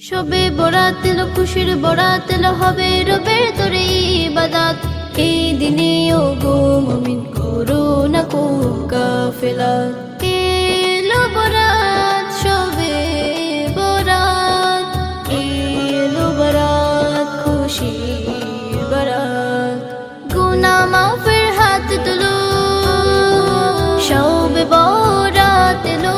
শবে বরাত এলো, খুশির বরাত এলো, হবে রবের তোরে ইবাদত। এই দিনে ও গো মুমিন করো না কো গাফিলাত। এলো বরাত, শবে বরাত, এলো বরাত, খুশির বরাত। গুনাহ মাফের হাত তুলো, শবে বরাত এলো।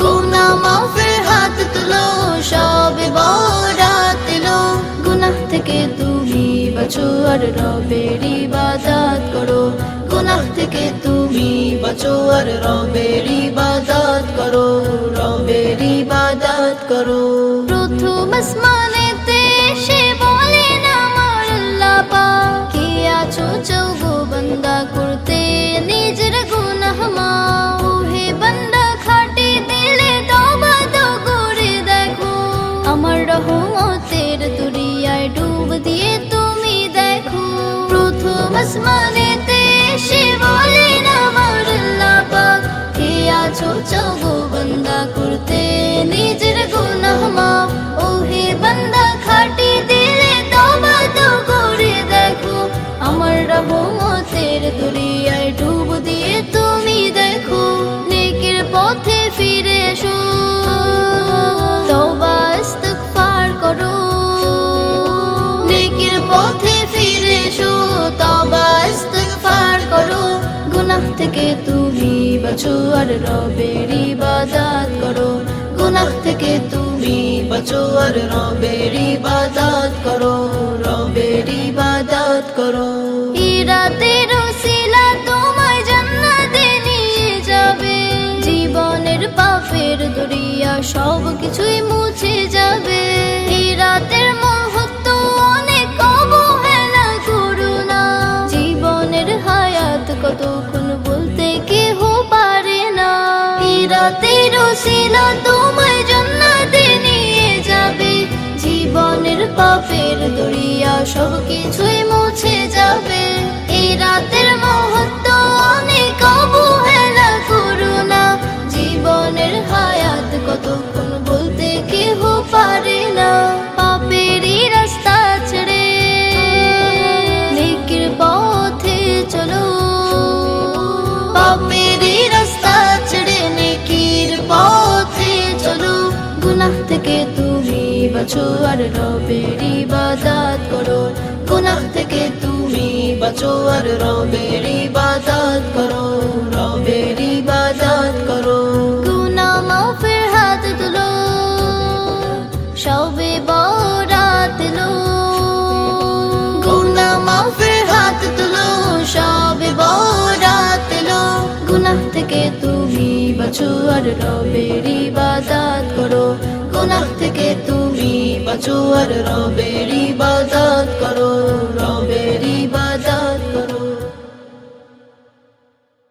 গুনাহ মাফের হাত তুলো, শবে বরাত এলো। গুনাহ থেকে তুমি বাঁচো আর রবের ইবাদত করো। গুনাহ থেকে তুমি বাঁচো আর রবের ইবাদত করো, রবের ইবাদত করো। প্রথম আসমানেতে সে বলেন আমার আল্লাহ পাক, কে আছো চাও গো বান্দা করতে নিজের গুনাহ মাফ। ওহে বান্দা খাঁটি দিলে তওবা তো করে দেখো, আমার রহমতের দরিয়ায় ডুব দিয়ে তুমি দেখো। প্রথম আসমানেতে সে বলেন আমার আল্লাহ পাক, কে আছো চাও গো বান্দা করতে নিজের গুনাহ মাফ। ওহে বান্দা খাঁটি দিলে তওবা তো করে দেখো, আমার রহমতের দরিয়ায় ডুব দিয়ে তুমি দেখো। নেকির পথে ফিরে এসো, তওবা ইস্তিগফার করো। নেকির পথে ফিরে এসো, তওবা ইস্তিগফার করো। গুনাহ থেকে তুমি বাঁচো আর রবের ইবাদত করো। গুনাহ থেকে তুমি বাঁচো আর রবের ইবাদত করো, রবের ইবাদত করো। এই রাতের ওসিলা তোমায় জান্নাতে নিয়ে যাবে, জীবনের পাপের দরিয়া সব কিছুই মুছে যাবে। এই রাতের মুহূর্ত অনেক অবহেলা করো না, জীবনের হায়াত কতক্ষণ বলতে কেহ পারে না। এই রাতের ওসিলা তোমায় জান্নাতে নিয়ে যাবে, জীবনের পাপের দরিয়া সব কিছুই মুছে যাবে। এই রাতের মুহূর্ত অনেক অবহেলা করো না, জীবনের হায়াত কতক্ষণ বলতে কেহ পারে না। পাপেরই রাস্তা ছেড়ে নেকির পথে চলো, পাপেরই রাস্তা ছেড়ে নেকির পথে চলো। গুনাহ থেকে তুমি বাঁচো আর রবের ইবাদত করো। গুনাহ থেকে তুমি বাঁচো আর রবের ইবাদত করো, রবের ইবাদত করো। গুনাহ মাফের হাত তুলো, শবে বরাত এলো। গুনাহ মাফের হাত তুলো, শবে বরাত এলো। গুনাহ থেকে তুমি বাঁচো আর রবের ইবাদত করো। গুনাহ থেকে তুমি বাঁচো আর রবের